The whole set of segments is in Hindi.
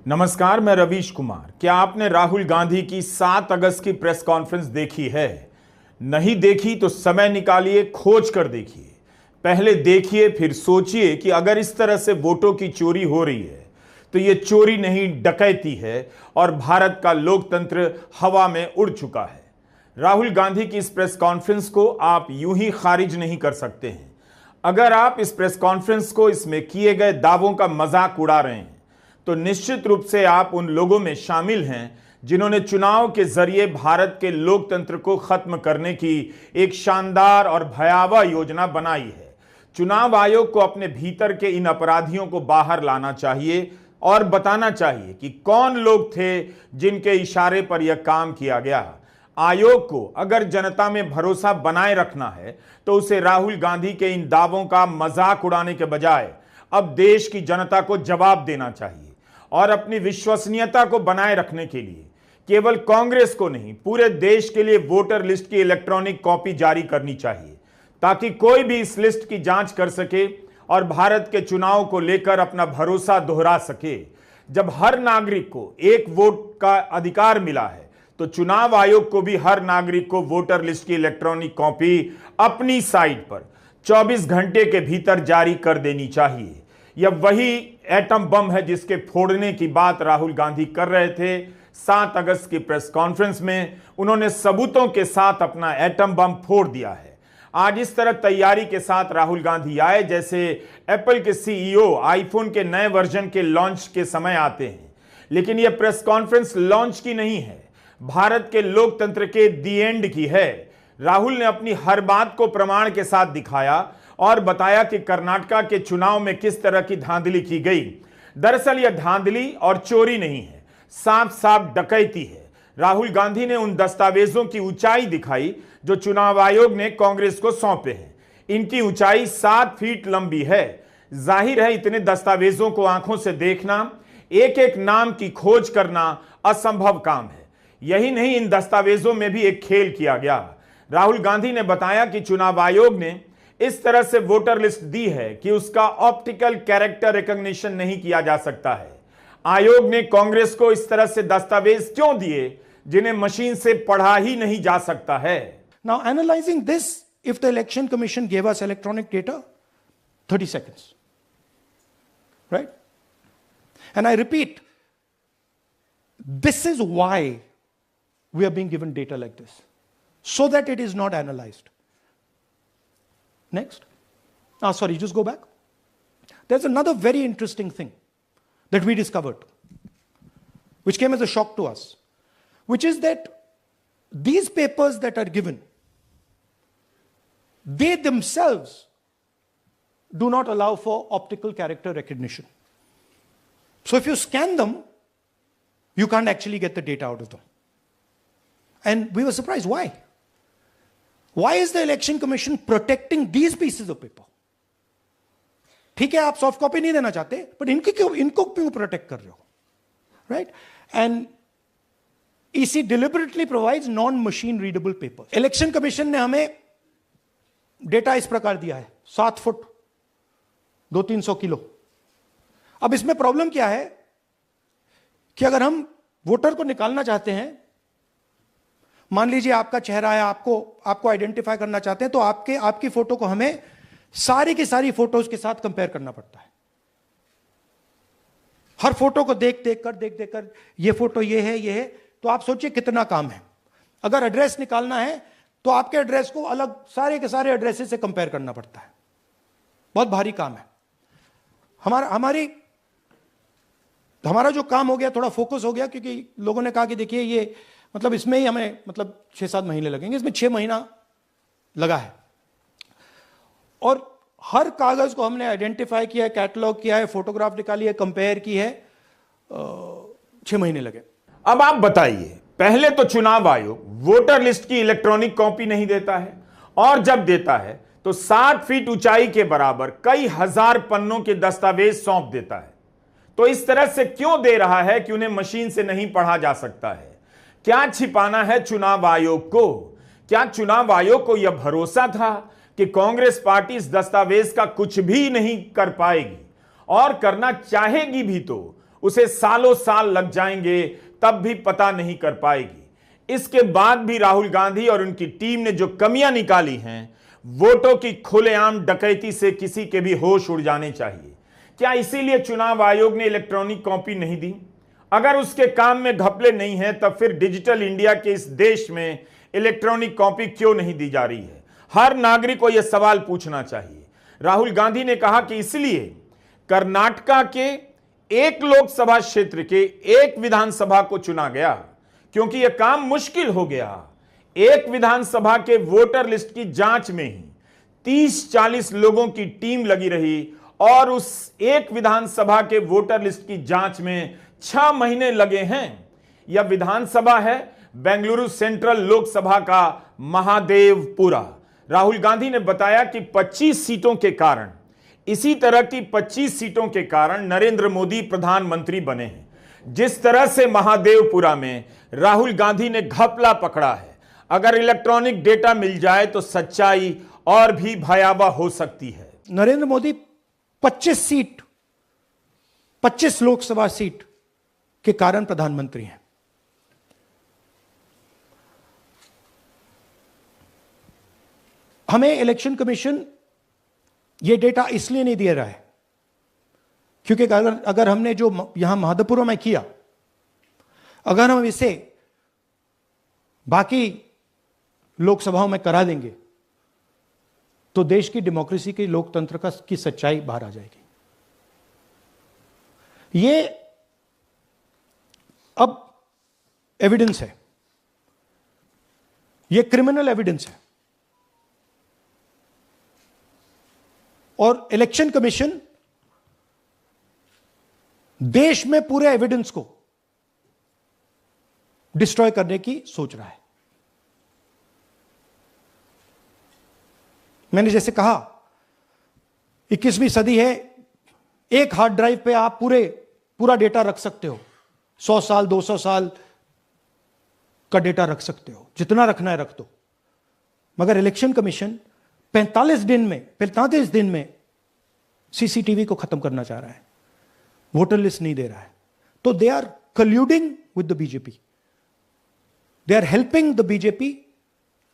नमस्कार, मैं रवीश कुमार। क्या आपने राहुल गांधी की 7 अगस्त की प्रेस कॉन्फ्रेंस देखी है? नहीं देखी तो समय निकालिए, खोज कर देखिए। पहले देखिए, फिर सोचिए कि अगर इस तरह से वोटों की चोरी हो रही है तो ये चोरी नहीं, डकैती है और भारत का लोकतंत्र हवा में उड़ चुका है। राहुल गांधी की इस प्रेस कॉन्फ्रेंस को आप यूं ही खारिज नहीं कर सकते हैं। अगर आप इस प्रेस कॉन्फ्रेंस को, इसमें किए गए दावों का मजाक उड़ा रहे हैं तो निश्चित रूप से आप उन लोगों में शामिल हैं जिन्होंने चुनाव के जरिए भारत के लोकतंत्र को खत्म करने की एक शानदार और भयावह योजना बनाई है। चुनाव आयोग को अपने भीतर के इन अपराधियों को बाहर लाना चाहिए और बताना चाहिए कि कौन लोग थे जिनके इशारे पर यह काम किया गया। आयोग को अगर जनता में भरोसा बनाए रखना है तो उसे राहुल गांधी के इन दावों का मजाक उड़ाने के बजाय अब देश की जनता को जवाब देना चाहिए और अपनी विश्वसनीयता को बनाए रखने के लिए केवल कांग्रेस को नहीं, पूरे देश के लिए वोटर लिस्ट की इलेक्ट्रॉनिक कॉपी जारी करनी चाहिए ताकि कोई भी इस लिस्ट की जांच कर सके और भारत के चुनाव को लेकर अपना भरोसा दोहरा सके। जब हर नागरिक को एक वोट का अधिकार मिला है तो चुनाव आयोग को भी हर नागरिक को वोटर लिस्ट की इलेक्ट्रॉनिक कॉपी अपनी साइट पर 24 घंटे के भीतर जारी कर देनी चाहिए। यह वही एटम बम है जिसके फोड़ने की बात राहुल गांधी कर रहे थे। 7 अगस्त की प्रेस कॉन्फ्रेंस में उन्होंने सबूतों के साथ अपना एटम बम फोड़ दिया है। आज इस तरह तैयारी के साथ राहुल गांधी आए जैसे एप्पल के सीईओ आईफोन के नए वर्जन के लॉन्च के समय आते हैं। लेकिन यह प्रेस कॉन्फ्रेंस लॉन्च की नहीं है, भारत के लोकतंत्र के दी एंड की है। राहुल ने अपनी हर बात को प्रमाण के साथ दिखाया और बताया कि कर्नाटक के चुनाव में किस तरह की धांधली की गई। दरअसल यह धांधली और चोरी नहीं है, साफ साफ डकैती है। राहुल गांधी ने उन दस्तावेजों की ऊंचाई दिखाई जो चुनाव आयोग ने कांग्रेस को सौंपे हैं। इनकी ऊंचाई 7 फीट लंबी है। जाहिर है इतने दस्तावेजों को आंखों से देखना, एक एक नाम की खोज करना असंभव काम है। यही नहीं, इन दस्तावेजों में भी एक खेल किया गया। राहुल गांधी ने बताया कि चुनाव आयोग ने इस तरह से वोटर लिस्ट दी है कि उसका ऑप्टिकल कैरेक्टर रिकॉग्निशन नहीं किया जा सकता है। आयोग ने कांग्रेस को इस तरह से दस्तावेज क्यों दिए जिन्हें मशीन से पढ़ा ही नहीं जा सकता है? Now analyzing this, if the election commission gave us electronic data, 30 seconds. Right? And I repeat, this is why we are being given data like this, so that it is not analyzed. Next. Sorry, just go back. There's another very interesting thing that we discovered, which came as a shock to us, which is that these papers that are given, they themselves do not allow for optical character recognition. So if you scan them, you can't actually get the data out of them. And we were surprised. Why? Why is the election commission protecting these pieces of paper? ठीक है, आप सॉफ्ट कॉपी नहीं देना चाहते, but इनको क्यों प्रोटेक्ट कर रहे हो? Right? And EC deliberately provides non-machine readable papers. Election commission ने हमें डेटा इस प्रकार दिया है, 7 फुट 200-300 किलो। अब इसमें प्रॉब्लम क्या है कि अगर हम वोटर को निकालना चाहते हैं, मान लीजिए आपका चेहरा है, आपको आइडेंटिफाई करना चाहते हैं, तो आपकी फोटो को हमें सारी की सारी फोटोज के साथ कंपेयर करना पड़ता है। हर फोटो को देख कर ये फोटो ये है, तो आप सोचिए कितना काम है। अगर एड्रेस निकालना है तो आपके एड्रेस को अलग सारे के सारे एड्रेसेस से कंपेयर करना पड़ता है। बहुत भारी काम है। हमारा जो काम हो गया, थोड़ा फोकस हो गया, क्योंकि लोगों ने कहा कि देखिए ये मतलब इसमें ही हमें मतलब 6-7 महीने लगेंगे, इसमें 6 महीना लगा है। और हर कागज को हमने आइडेंटिफाई किया है, कैटलॉग किया है, फोटोग्राफ निकाली है, कंपेयर की है, 6 महीने लगे। अब आप बताइए, पहले तो चुनाव आयोग वोटर लिस्ट की इलेक्ट्रॉनिक कॉपी नहीं देता है, और जब देता है तो 7 फीट ऊंचाई के बराबर कई हजार पन्नों के दस्तावेज सौंप देता है। तो इस तरह से क्यों दे रहा है कि उन्हें मशीन से नहीं पढ़ा जा सकता है? क्या छिपाना है चुनाव आयोग को? क्या चुनाव आयोग को यह भरोसा था कि कांग्रेस पार्टी इस दस्तावेज का कुछ भी नहीं कर पाएगी, और करना चाहेगी भी तो उसे सालों साल लग जाएंगे, तब भी पता नहीं कर पाएगी। इसके बाद भी राहुल गांधी और उनकी टीम ने जो कमियां निकाली हैं, वोटों की खुलेआम डकैती से किसी के भी होश उड़ जाने चाहिए। क्या इसीलिए चुनाव आयोग ने इलेक्ट्रॉनिक कॉपी नहीं दी? अगर उसके काम में घपले नहीं है, तब फिर डिजिटल इंडिया के इस देश में इलेक्ट्रॉनिक कॉपी क्यों नहीं दी जा रही है? हर नागरिक को यह सवाल पूछना चाहिए। राहुल गांधी ने कहा कि इसलिए कर्नाटका के एक लोकसभा क्षेत्र के एक विधानसभा को चुना गया क्योंकि यह काम मुश्किल हो गया। एक विधानसभा के वोटर लिस्ट की जांच में ही 30-40 लोगों की टीम लगी रही और उस एक विधानसभा के वोटर लिस्ट की जांच में 6 महीने लगे हैं। यह विधानसभा है बेंगलुरु सेंट्रल लोकसभा का महादेवपुरा। राहुल गांधी ने बताया कि 25 सीटों के कारण, इसी तरह की 25 सीटों के कारण नरेंद्र मोदी प्रधानमंत्री बने हैं। जिस तरह से महादेवपुरा में राहुल गांधी ने घपला पकड़ा है, अगर इलेक्ट्रॉनिक डेटा मिल जाए तो सच्चाई और भी भयावह हो सकती है। नरेंद्र मोदी 25 लोकसभा सीट के कारण प्रधानमंत्री हैं। हमें इलेक्शन कमीशन यह डेटा इसलिए नहीं दे रहा है क्योंकि अगर हमने जो यहां महादेवपुरा में किया, अगर हम इसे बाकी लोकसभाओं में करा देंगे तो देश की डेमोक्रेसी की, लोकतंत्र की सच्चाई बाहर आ जाएगी। ये अब एविडेंस है, ये क्रिमिनल एविडेंस है और इलेक्शन कमीशन देश में पूरे एविडेंस को डिस्ट्रॉय करने की सोच रहा है। मैंने जैसे कहा 21वीं सदी है, एक हार्ड ड्राइव पे आप पूरा डेटा रख सकते हो, 100 साल 200 साल का डेटा रख सकते हो, जितना रखना है रख दो। मगर इलेक्शन कमीशन 45 दिन में सीसीटीवी को खत्म करना चाह रहा है, वोटर लिस्ट नहीं दे रहा है। तो they are colluding with the BJP, they are helping the BJP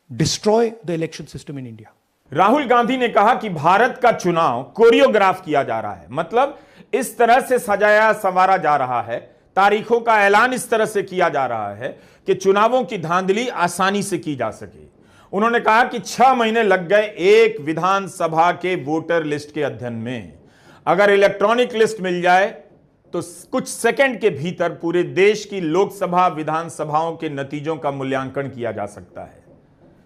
destroy the election system in India. Rahul Gandhi ने कहा कि भारत का चुनाव कोरियोग्राफ किया जा रहा है, मतलब इस तरह से सजाया संवारा जा रहा है, तारीखों का ऐलान इस तरह से किया जा रहा है कि चुनावों की धांधली आसानी से की जा सके। उन्होंने कहा कि 6 महीने लग गए एक विधानसभा के वोटर लिस्ट के अध्ययन में। अगर इलेक्ट्रॉनिक लिस्ट मिल जाए तो कुछ सेकंड के भीतर पूरे देश की लोकसभा विधानसभाओं के नतीजों का मूल्यांकन किया जा सकता है।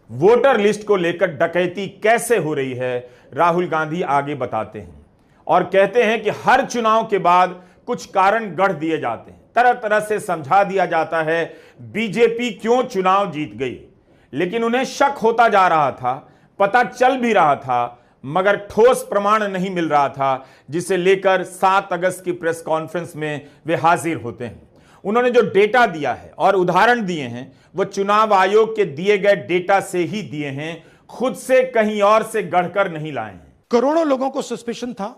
वोटर लिस्ट को लेकर डकैती कैसे हो रही है, राहुल गांधी आगे बताते हैं और कहते हैं कि हर चुनाव के बाद कुछ कारण गढ़ दिए जाते हैं, तरह तरह से समझा दिया जाता है बीजेपी क्यों चुनाव जीत गई। लेकिन उन्हें शक होता जा रहा था, पता चल भी रहा था, मगर ठोस प्रमाण नहीं मिल रहा था, जिसे लेकर 7 अगस्त की प्रेस कॉन्फ्रेंस में वे हाजिर होते हैं। उन्होंने जो डेटा दिया है और उदाहरण दिए हैं, वो चुनाव आयोग के दिए गए डेटा से ही दिए हैं, खुद से कहीं और से गढ़कर नहीं लाए हैं। करोड़ों लोगों को सस्पिशन था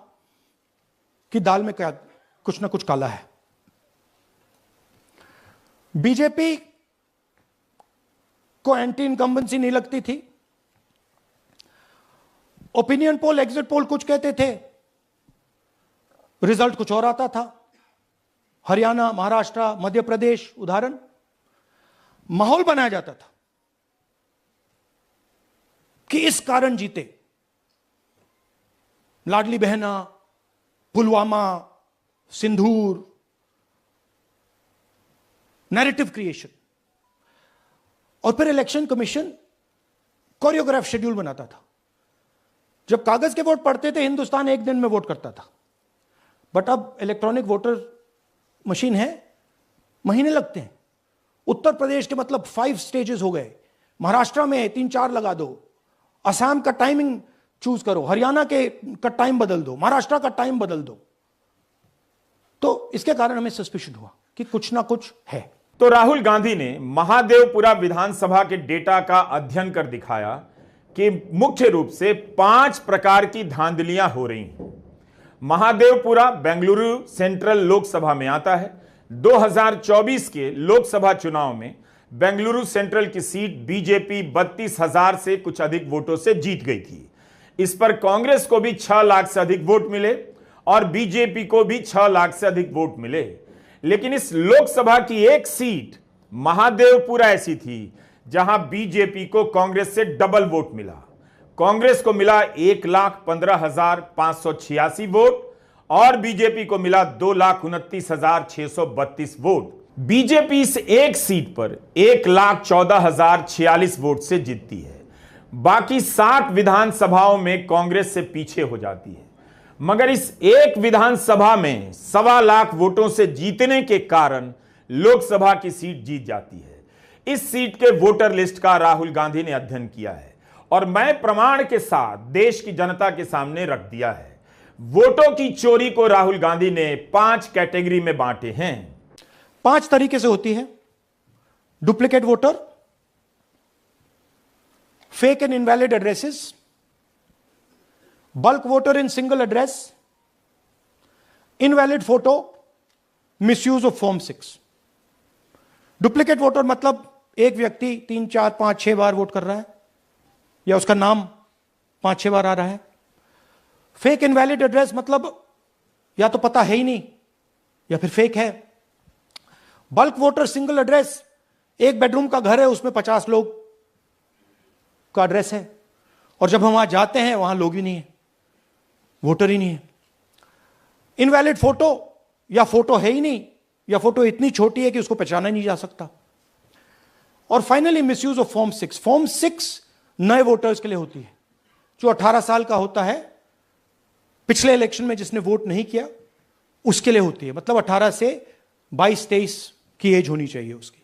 कि दाल में क्या कुछ ना कुछ काला है। बीजेपी को एंटी इनकम्बेंसी नहीं लगती थी, ओपिनियन पोल, एग्जिट पोल कुछ कहते थे, रिजल्ट कुछ और आता था। हरियाणा, महाराष्ट्र, मध्य प्रदेश उदाहरण, माहौल बनाया जाता था कि इस कारण जीते। लाडली बहना, पुलवामा, सिंदूर, नैरेटिव क्रिएशन। और फिर इलेक्शन कमीशन कोरियोग्राफ शेड्यूल बनाता था। जब कागज के वोट पड़ते थे, हिंदुस्तान एक दिन में वोट करता था, बट अब इलेक्ट्रॉनिक वोटर मशीन है, महीने लगते हैं। उत्तर प्रदेश के मतलब 5 स्टेजेस हो गए, महाराष्ट्र में 3-4 लगा दो, असम का टाइमिंग चूज करो, हरियाणा का टाइम बदल दो, महाराष्ट्र का टाइम बदल दो। तो इसके कारण हमें सस्पिशन हुआ कि कुछ ना कुछ है। तो राहुल गांधी ने महादेवपुरा विधानसभा के डेटा का अध्ययन कर दिखाया कि मुख्य रूप से 5 प्रकार की धांधलियां हो रही हैं। महादेवपुरा बेंगलुरु सेंट्रल लोकसभा में आता है। 2024 के लोकसभा चुनाव में बेंगलुरु सेंट्रल की सीट बीजेपी 32,000 से कुछ अधिक वोटों से जीत गई थी। इस पर कांग्रेस को भी 6 लाख से अधिक वोट मिले और बीजेपी को भी 6 लाख से अधिक वोट मिले। लेकिन इस लोकसभा की एक सीट महादेवपुरा ऐसी थी जहां बीजेपी को कांग्रेस से डबल वोट मिला। कांग्रेस को मिला 1,15,586 वोट और बीजेपी को मिला 2,29,632 वोट। बीजेपी इस एक सीट पर 1,14,046 वोट से जीतती है। बाकी 60 विधानसभाओं में कांग्रेस से पीछे हो जाती है, मगर इस एक विधानसभा में 1.25 लाख वोटों से जीतने के कारण लोकसभा की सीट जीत जाती है। इस सीट के वोटर लिस्ट का राहुल गांधी ने अध्ययन किया है और मैं प्रमाण के साथ देश की जनता के सामने रख दिया है। वोटों की चोरी को राहुल गांधी ने 5 कैटेगरी में बांटे हैं। 5 तरीके से होती है: duplicate voter, fake and invalid addresses, bulk voter in single address, invalid photo, misuse of form 6। Duplicate voter मतलब एक व्यक्ति 3, 4, 5, 6 बार वोट कर रहा है या उसका नाम 5-6 बार आ रहा है। फेक इनवैलिड एड्रेस मतलब या तो पता है ही नहीं या फिर फेक है। बल्क वोटर सिंगल एड्रेस, एक बेडरूम का घर है, उसमें 50 लोग का एड्रेस है और जब हम वहां जाते हैं वहां लोग ही नहीं है, वोटर ही नहीं है। इनवैलिड फोटो, या फोटो है ही नहीं या फोटो इतनी छोटी है कि उसको पहचाना नहीं जा सकता। और finally misuse of form 6। Form 6 नए वोटर्स के लिए होती है, जो 18 साल का होता है, पिछले इलेक्शन में जिसने वोट नहीं किया उसके लिए होती है। मतलब 18 से 22-23 की एज होनी चाहिए उसकी।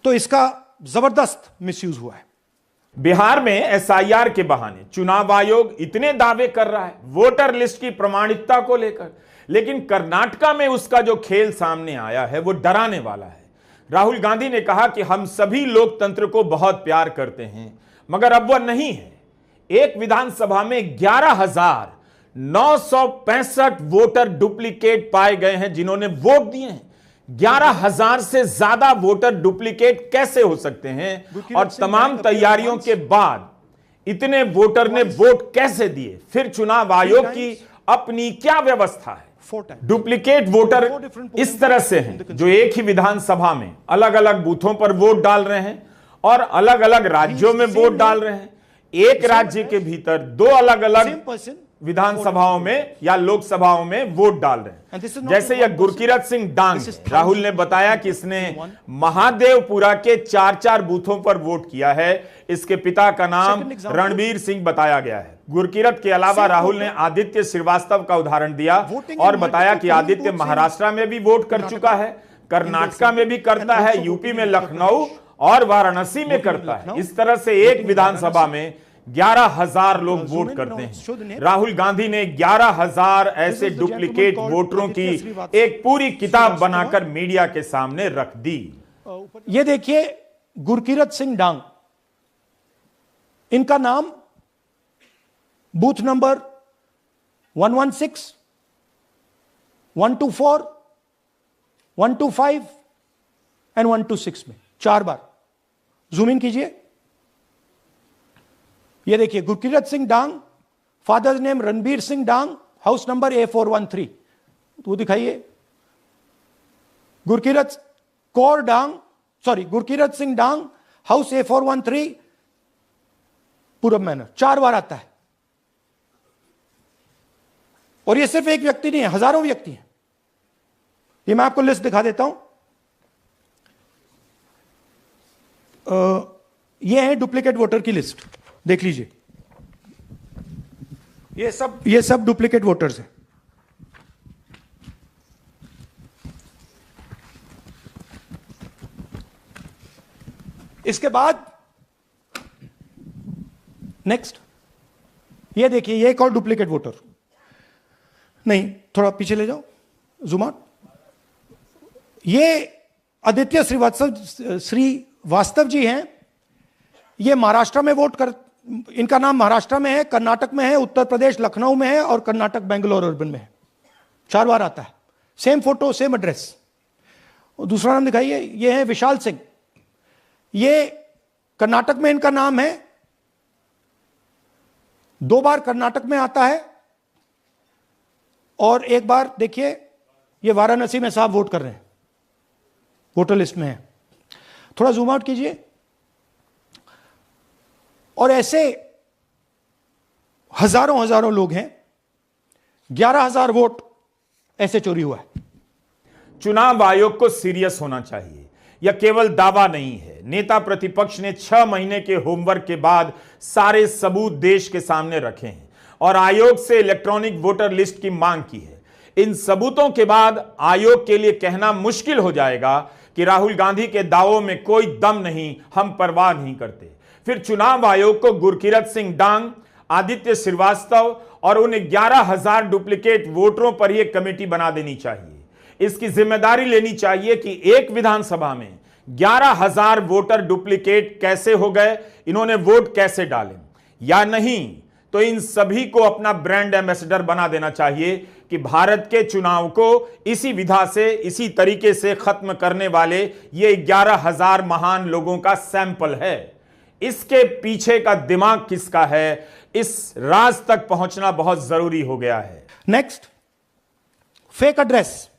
तो इसका जबरदस्त मिसयूज हुआ है। बिहार में एसआईआर के बहाने चुनाव आयोग इतने दावे कर रहा है वोटर लिस्ट की प्रमाणिकता को लेकर, लेकिन कर्नाटका में उसका जो खेल सामने आया है वो डराने वाला है। राहुल गांधी ने कहा कि हम सभी लोकतंत्र को बहुत प्यार करते हैं, मगर अब वह नहीं है। एक विधानसभा में 11,965 वोटर डुप्लीकेट पाए गए हैं जिन्होंने वोट दिए हैं। 11,000 से ज्यादा वोटर डुप्लीकेट कैसे हो सकते हैं? और तमाम तैयारियों के बाद इतने वोटर ने वोट कैसे दिए? फिर चुनाव आयोग की अपनी क्या व्यवस्था है? डुप्लीकेट वोटर इस तरह से हैं जो एक ही विधानसभा में अलग अलग बूथों पर वोट डाल रहे हैं और अलग अलग राज्यों में वोट डाल रहे हैं। एक राज्य के भीतर 2 अलग अलग विधानसभाओं में या लोकसभाओं में वोट डाल रहे हैं। जैसे यह गुरकीरत सिंह डांग, राहुल ने बताया कि इसने महादेवपुरा के 4-4 बूथों पर वोट किया है। इसके पिता का नाम रणबीर सिंह बताया गया है। गुरकीरत के अलावा राहुल ने आदित्य श्रीवास्तव का उदाहरण दिया और बताया कि आदित्य महाराष्ट्र में भी वोट कर चुका है, कर्नाटका में भी करता है, यूपी में लखनऊ और वाराणसी में करता है। इस तरह से एक विधानसभा में 11,000 लोग वोट करते हैं। राहुल गांधी ने 11,000 ऐसे डुप्लीकेट वोटरों की एक पूरी किताब बनाकर मीडिया के सामने रख दी। ये देखिए, गुरकीरत सिंह डांग, इनका नाम बूथ नंबर 116, 124, 125 एंड 126 में 4 बार। जूम इन कीजिए, ये देखिए, गुरकीरत सिंह डांग, फादर नेम रणबीर सिंह डांग, हाउस नंबर A413, तो दिखाइए। गुरकीरत सिंह डांग, हाउस A413, पूरब मैनर, 4 बार आता है। और ये सिर्फ एक व्यक्ति नहीं है, हजारों व्यक्ति हैं। ये मैं आपको लिस्ट दिखा देता हूं। ये है डुप्लीकेट वोटर की लिस्ट, देख लीजिए। ये सब डुप्लीकेट वोटर्स हैं। इसके बाद नेक्स्ट, ये देखिए, ये एक और डुप्लीकेट वोटर। नहीं, थोड़ा पीछे ले जाओ, जूम आउट। ये आदित्य श्रीवास्तव जी हैं। ये महाराष्ट्र में वोट इनका नाम महाराष्ट्र में है, कर्नाटक में है, उत्तर प्रदेश लखनऊ में है और कर्नाटक बेंगलोर अर्बन में है। 4 बार आता है, सेम फोटो सेम एड्रेस। और दूसरा नाम दिखाइए, ये है विशाल सिंह, ये कर्नाटक में इनका नाम है, 2 बार कर्नाटक में आता है और 1 बार देखिए ये वाराणसी में साहब वोट कर रहे हैं, वोटर लिस्ट में है। थोड़ा जूम आउट कीजिए। और ऐसे हजारों हजारों लोग हैं, 11,000 वोट ऐसे चोरी हुआ है। चुनाव आयोग को सीरियस होना चाहिए। यह केवल दावा नहीं है। नेता प्रतिपक्ष ने 6 महीने के होमवर्क के बाद सारे सबूत देश के सामने रखे हैं और आयोग से इलेक्ट्रॉनिक वोटर लिस्ट की मांग की है। इन सबूतों के बाद आयोग के लिए कहना मुश्किल हो जाएगा कि राहुल गांधी के दावों में कोई दम नहीं, हम परवाह नहीं करते। फिर चुनाव आयोग को गुरकीरत सिंह डांग, आदित्य श्रीवास्तव और उन 11,000 डुप्लीकेट वोटरों पर यह कमेटी बना देनी चाहिए। इसकी जिम्मेदारी लेनी चाहिए कि एक विधानसभा में 11,000 वोटर डुप्लीकेट कैसे हो गए, इन्होंने वोट कैसे डाले, या नहीं तो इन सभी को अपना ब्रांड एम्बेसडर बना देना चाहिए कि भारत के चुनाव को इसी विधा से, इसी तरीके से खत्म करने वाले ये 11,000 महान लोगों का सैंपल है। इसके पीछे का दिमाग किसका है, इस राज तक पहुंचना बहुत जरूरी हो गया है। Next, fake address.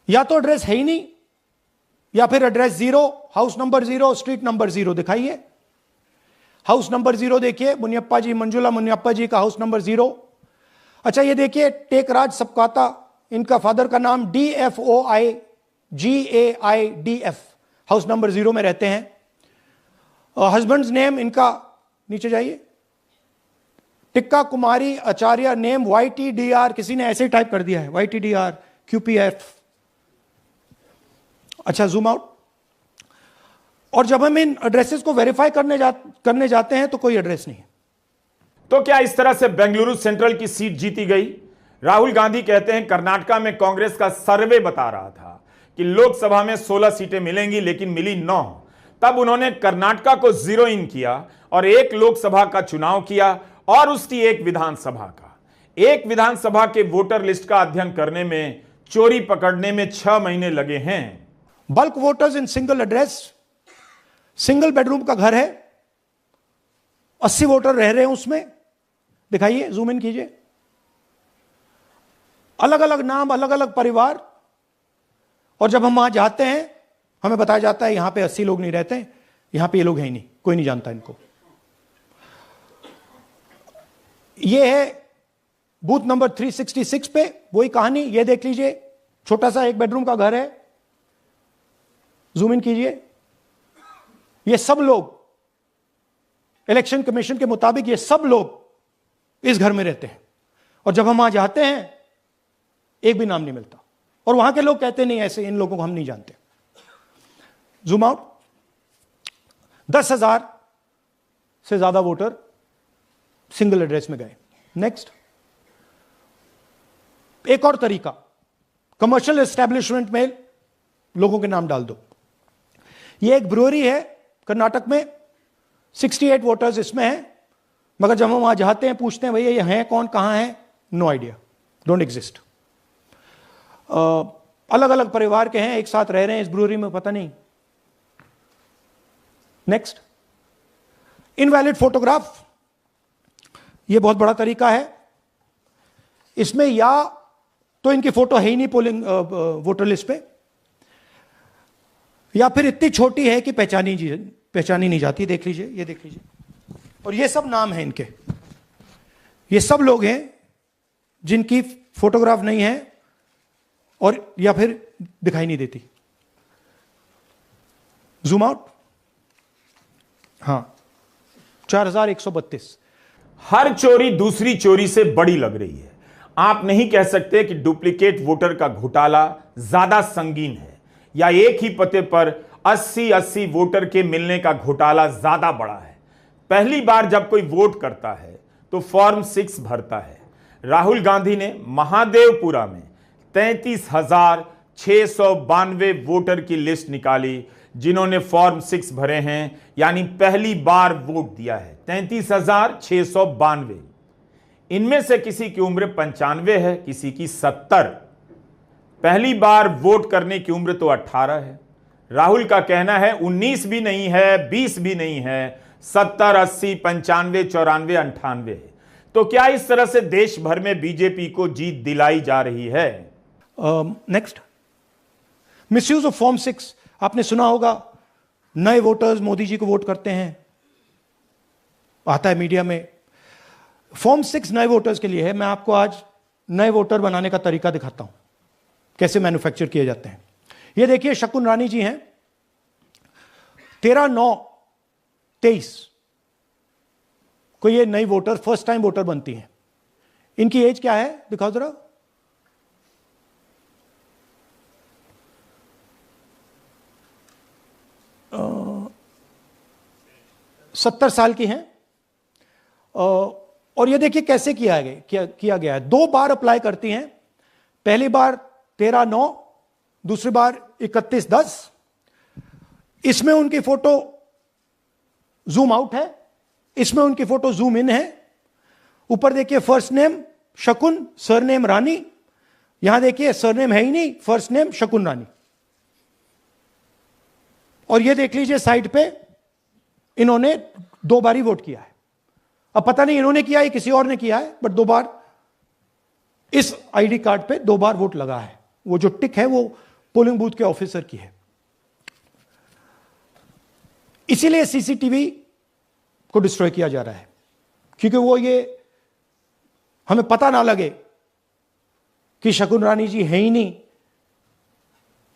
या तो एड्रेस है ही नहीं, या फिर address 0, house number 0, street number 0 दिखाइए। हाउस नंबर 0 देखिए, मुनियप्पा जी, मंजुला मुनियप्पा जी का हाउस नंबर 0। अच्छा ये देखिए, टेकराज सबकाता, इनका फादर का नाम DFOIGAIDF, हाउस नंबर 0 में रहते हैं। हस्बैंड्स नेम इनका, नीचे जाइए, टिक्का कुमारी आचार्य, नेम YTDR, किसी ने ऐसे ही टाइप कर दिया है, YTDR QPF। अच्छा जूम आउट। और जब हम इन एड्रेसेस को वेरीफाई करने जाते हैं तो कोई एड्रेस नहीं है। तो क्या इस तरह से बेंगलुरु सेंट्रल की सीट जीती गई? राहुल गांधी कहते हैं कर्नाटका में कांग्रेस का सर्वे बता रहा था कि लोकसभा में 16 सीटें मिलेंगी, लेकिन मिली 9। तब उन्होंने कर्नाटका को 0 इन किया और एक लोकसभा का चुनाव किया और उसकी एक विधानसभा का। एक विधानसभा के वोटर लिस्ट का अध्ययन करने में, चोरी पकड़ने में 6 महीने लगे हैं। Bulk voters in single address, single bedroom का घर है, 80 वोटर रह रहे हैं उसमें, दिखाइए, जूम इन कीजिए। अलग अलग नाम, अलग अलग परिवार, और जब हम वहां जाते हैं हमें बताया जाता है यहां पे 80 लोग नहीं रहते, यहां पे ये लोग हैं ही नहीं, कोई नहीं जानता इनको। ये है बूथ नंबर 366 पे वही कहानी, ये देख लीजिए, छोटा सा 1 बेडरूम का घर है, जूम इन कीजिए। ये सब लोग, इलेक्शन कमीशन के मुताबिक ये सब लोग इस घर में रहते हैं, और जब हम वहां जाते हैं एक भी नाम नहीं मिलता, और वहां के लोग कहते नहीं ऐसे, इन लोगों को हम नहीं जानते। Zoom out. 10,000 से ज्यादा वोटर सिंगल एड्रेस में गए। नेक्स्ट, एक और तरीका, कमर्शियल एस्टेब्लिशमेंट में लोगों के नाम डाल दो। ये एक ब्रूअरी है कर्नाटक में, 68 वोटर्स इसमें हैं, मगर जब हम वहां जाते हैं पूछते हैं भैया ये हैं कौन, कहां हैं, नो आइडिया, डोंट एग्जिस्ट। अलग अलग परिवार के हैं, एक साथ रह रहे हैं इस ब्रूअरी में, पता नहीं। Next, invalid photograph. ये बहुत बड़ा तरीका है। इसमें या तो इनकी फोटो है ही नहीं पोलिंग वोटर लिस्ट पे, या फिर इतनी छोटी है कि पहचानी नहीं जाती। देख लीजिए, ये देख लीजिए, और ये सब नाम है इनके, ये सब लोग हैं जिनकी फोटोग्राफ नहीं है और या फिर दिखाई नहीं देती। Zoom out. हाँ, 4132। हर चोरी दूसरी चोरी से बड़ी लग रही है। आप नहीं कह सकते कि डुप्लीकेट वोटर का घोटाला ज्यादा संगीन है या एक ही पते पर 80-80 वोटर के मिलने का घोटाला ज्यादा बड़ा है। पहली बार जब कोई वोट करता है तो फॉर्म 6 भरता है। राहुल गांधी ने महादेवपुरा में 33,692 वोटर की लिस्ट निकाली, जिन्होंने फॉर्म 6 भरे हैं, यानी पहली बार वोट दिया है 33,692। इनमें से किसी की उम्र 95 है, किसी की 70। पहली बार वोट करने की उम्र तो 18 है। राहुल का कहना है 19 भी नहीं है, 20 भी नहीं है, 70, 80, 95, 94, 98 है। तो क्या इस तरह से देश भर में बीजेपी को जीत दिलाई जा रही है? Next, misuse of form 6। आपने सुना होगा नए वोटर्स मोदी जी को वोट करते हैं, आता है मीडिया में। फॉर्म 6 नए वोटर्स के लिए है। मैं आपको आज नए वोटर बनाने का तरीका दिखाता हूं, कैसे मैन्युफैक्चर किए जाते हैं। ये देखिए, शकुन रानी जी हैं, 13/9/23 को ये नई वोटर, फर्स्ट टाइम वोटर बनती हैं। इनकी एज क्या है, दिखाओ जरा। 70 साल की हैं। और ये देखिए कैसे किया गया है। 2 बार अप्लाई करती हैं। पहली बार 13/9, दूसरी बार 31/10। इसमें उनकी फोटो जूम आउट है, इसमें उनकी फोटो जूम इन है। ऊपर देखिए फर्स्ट नेम शकुन, सरनेम रानी। यहां देखिए सरनेम है ही नहीं, फर्स्ट नेम शकुन रानी। और ये देख लीजिए साइड पे इन्होंने 2 बार ही वोट किया है। अब पता नहीं इन्होंने किया है किसी और ने किया है, बट 2 बार इस आईडी कार्ड पे 2 बार वोट लगा है। वो जो टिक है वो पोलिंग बूथ के ऑफिसर की है। इसीलिए सीसीटीवी को डिस्ट्रॉय किया जा रहा है, क्योंकि वो ये हमें पता ना लगे कि शकुन रानी जी है ही नहीं,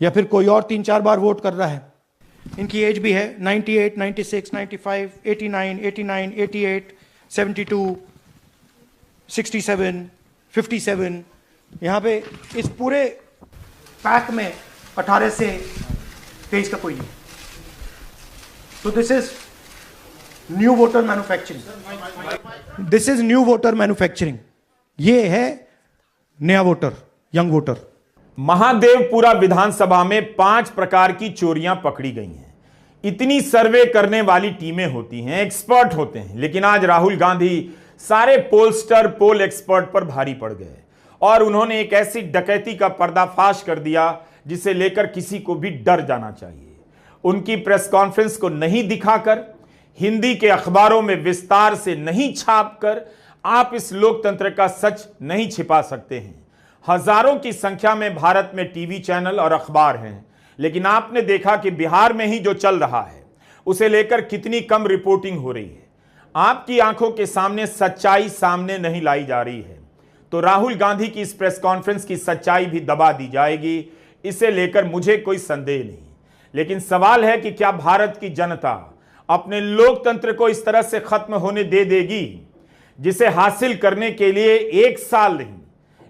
या फिर कोई और 3-4 बार वोट कर रहा है। इनकी एज भी है 98, 96, 95, 89, 89, 88, 72, 67, 57। यहां पे इस पूरे पैक में 18 से 23 का कोई नहीं। तो this is new voter manufacturing. This is new voter manufacturing. ये है नया वोटर, यंग वोटर। महादेवपुरा विधानसभा में 5 प्रकार की चोरियां पकड़ी गई हैं। इतनी सर्वे करने वाली टीमें होती हैं, एक्सपर्ट होते हैं, लेकिन आज राहुल गांधी सारे पोलस्टर, पोल एक्सपर्ट पर भारी पड़ गए और उन्होंने एक ऐसी डकैती का पर्दाफाश कर दिया जिसे लेकर किसी को भी डर जाना चाहिए। उनकी प्रेस कॉन्फ्रेंस को नहीं दिखाकर, हिंदी के अखबारों में विस्तार से नहीं छापकर आप इस लोकतंत्र का सच नहीं छिपा सकते हैं। हजारों की संख्या में भारत में टीवी चैनल और अखबार हैं, लेकिन आपने देखा कि बिहार में ही जो चल रहा है उसे लेकर कितनी कम रिपोर्टिंग हो रही है। आपकी आंखों के सामने सच्चाई सामने नहीं लाई जा रही है। तो राहुल गांधी की इस प्रेस कॉन्फ्रेंस की सच्चाई भी दबा दी जाएगी, इसे लेकर मुझे कोई संदेह नहीं। लेकिन सवाल है कि क्या भारत की जनता अपने लोकतंत्र को इस तरह से खत्म होने दे देगी, जिसे हासिल करने के लिए 1 साल नहीं,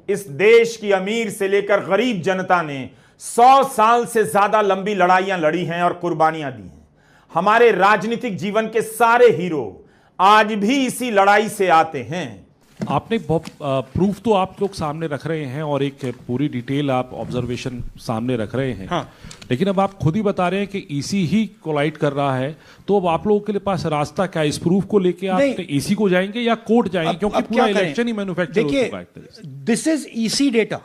इस देश की अमीर से लेकर गरीब जनता ने 100 साल से ज्यादा लंबी लड़ाइयां लड़ी हैं और कुर्बानियां दी हैं। हमारे राजनीतिक जीवन के सारे हीरो आज भी इसी लड़ाई से आते हैं। आपने बहुत प्रूफ तो आप लोग सामने रख रहे हैं और एक पूरी डिटेल आप ऑब्जर्वेशन सामने रख रहे हैं। हाँ। लेकिन अब आप खुद ही बता रहे हैं कि ईसी ही कोलाइड कर रहा है, तो अब आप लोगों के लिए पास रास्ता क्या है? इस प्रूफ को लेके आप ईसी को जाएंगे या कोर्ट जाएंगे? क्योंकि पूरा इलेक्शन ही मैन्युफैक्चर हो चुका है। This is EC data,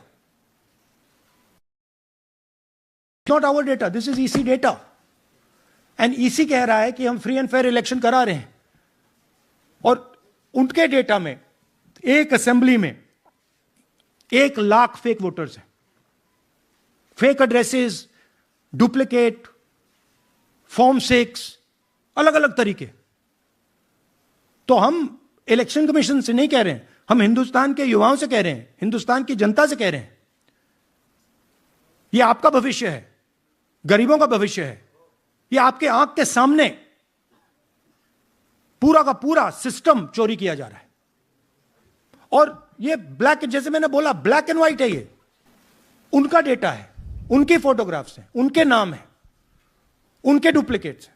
not our data, this is EC data. And EC कह रहा है कि हम फ्री एंड फेयर इलेक्शन करा रहे हैं, और उनके डेटा में एक असेंबली में 1 लाख फेक वोटर्स हैं, फेक एड्रेसेस, डुप्लीकेट, फॉर्म 6, अलग अलग तरीके। तो हम इलेक्शन कमीशन से नहीं कह रहे हैं, हम हिंदुस्तान के युवाओं से कह रहे हैं, हिंदुस्तान की जनता से कह रहे हैं, यह आपका भविष्य है, गरीबों का भविष्य है। यह आपके आंख के सामने पूरा का पूरा सिस्टम चोरी किया जा रहा है। और ये ब्लैक, जैसे मैंने बोला, ब्लैक एंड व्हाइट है। ये उनका डेटा है, उनकी फोटोग्राफ्स हैं, उनके नाम है, उनके डुप्लीकेट्स हैं,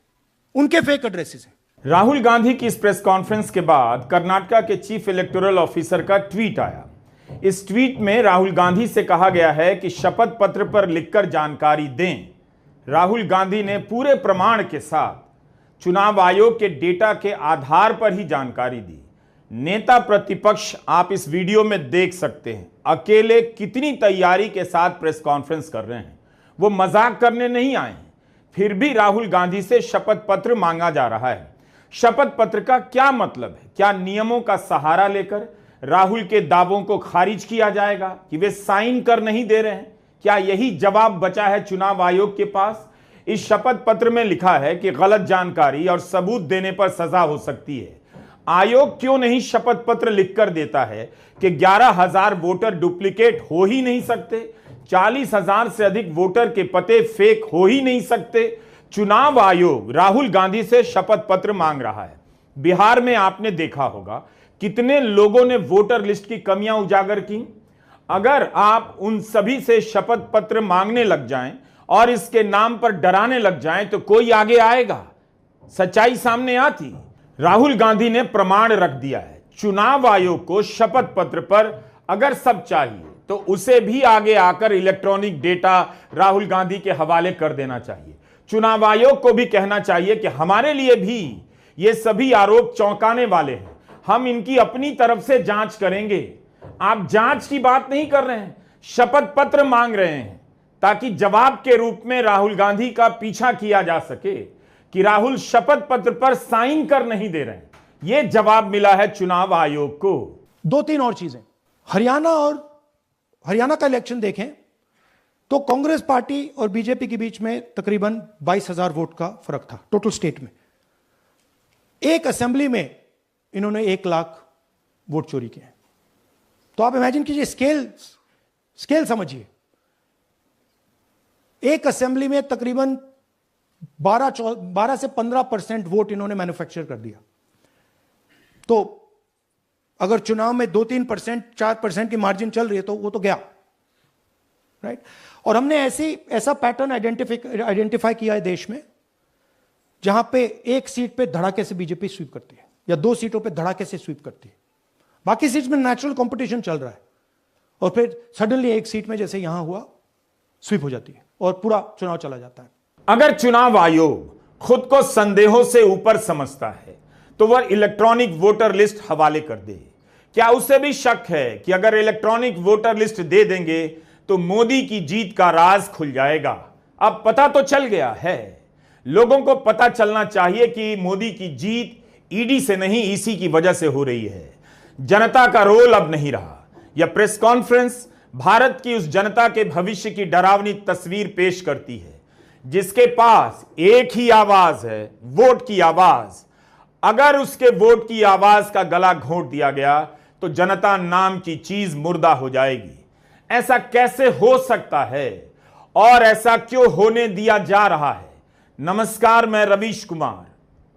उनके फेक एड्रेसेस हैं। राहुल गांधी की इस प्रेस कॉन्फ्रेंस के बाद कर्नाटका के चीफ इलेक्टोरल ऑफिसर का ट्वीट आया। इस ट्वीट में राहुल गांधी से कहा गया है कि शपथ पत्र पर लिखकर जानकारी दें। राहुल गांधी ने पूरे प्रमाण के साथ चुनाव आयोग के डेटा के आधार पर ही जानकारी दी। नेता प्रतिपक्ष आप इस वीडियो में देख सकते हैं अकेले कितनी तैयारी के साथ प्रेस कॉन्फ्रेंस कर रहे हैं। वो मजाक करने नहीं आए, फिर भी राहुल गांधी से शपथ पत्र मांगा जा रहा है। शपथ पत्र का क्या मतलब है? क्या नियमों का सहारा लेकर राहुल के दावों को खारिज किया जाएगा कि वे साइन कर नहीं दे रहे हैं? क्या यही जवाब बचा है चुनाव आयोग के पास? इस शपथ पत्र में लिखा है कि गलत जानकारी और सबूत देने पर सजा हो सकती है। आयोग क्यों नहीं शपथ पत्र लिखकर देता है कि 11,000 वोटर डुप्लीकेट हो ही नहीं सकते, 40,000 से अधिक वोटर के पते फेक हो ही नहीं सकते? चुनाव आयोग राहुल गांधी से शपथ पत्र मांग रहा है। बिहार में आपने देखा होगा कितने लोगों ने वोटर लिस्ट की कमियां उजागर की। अगर आप उन सभी से शपथ पत्र मांगने लग जाएं और इसके नाम पर डराने लग जाएं तो कोई आगे आएगा? सच्चाई सामने आती। राहुल गांधी ने प्रमाण रख दिया है। चुनाव आयोग को शपथ पत्र पर अगर सब चाहिए तो उसे भी आगे आकर इलेक्ट्रॉनिक डेटा राहुल गांधी के हवाले कर देना चाहिए। चुनाव आयोग को भी कहना चाहिए कि हमारे लिए भी ये सभी आरोप चौंकाने वाले हैं, हम इनकी अपनी तरफ से जांच करेंगे। आप जांच की बात नहीं कर रहे हैं, शपथ पत्र मांग रहे हैं ताकि जवाब के रूप में राहुल गांधी का पीछा किया जा सके कि राहुल शपथ पत्र पर साइन कर नहीं दे रहे हैं। यह जवाब मिला है चुनाव आयोग को। 2-3 और चीजें। हरियाणा का इलेक्शन देखें तो कांग्रेस पार्टी और बीजेपी के बीच में तकरीबन 22,000 वोट का फर्क था टोटल स्टेट में। एक असेंबली में इन्होंने 1 लाख वोट चोरी किए। तो आप इमेजिन कीजिए, स्केल समझिए। एक असेंबली में तकरीबन 12 से 15% वोट इन्होंने मैन्युफैक्चर कर दिया। तो अगर चुनाव में 2-3%, 4% की मार्जिन चल रही है तो वो तो गया, राइट। और हमने ऐसा पैटर्न आइडेंटिफाई किया है देश में जहां पे एक सीट पे धड़ाके से बीजेपी स्वीप करती है या 2 सीटों पे धड़ाके से स्वीप करती है। बाकी सीट्स में नेचुरल कंपटीशन चल रहा है और फिर सडनली एक सीट में जैसे यहां हुआ स्वीप हो जाती है और पूरा चुनाव चला जाता है। अगर चुनाव आयोग खुद को संदेहों से ऊपर समझता है तो वह इलेक्ट्रॉनिक वोटर लिस्ट हवाले कर दे। क्या उसे भी शक है कि अगर इलेक्ट्रॉनिक वोटर लिस्ट दे देंगे तो मोदी की जीत का राज खुल जाएगा? अब पता तो चल गया है। लोगों को पता चलना चाहिए कि मोदी की जीत ईडी से नहीं, ईसी की वजह से हो रही है। जनता का रोल अब नहीं रहा। यह प्रेस कॉन्फ्रेंस भारत की उस जनता के भविष्य की डरावनी तस्वीर पेश करती है जिसके पास एक ही आवाज है, वोट की आवाज। अगर उसके वोट की आवाज का गला घोंट दिया गया तो जनता नाम की चीज मुर्दा हो जाएगी। ऐसा कैसे हो सकता है और ऐसा क्यों होने दिया जा रहा है? नमस्कार, मैं रवीश कुमार।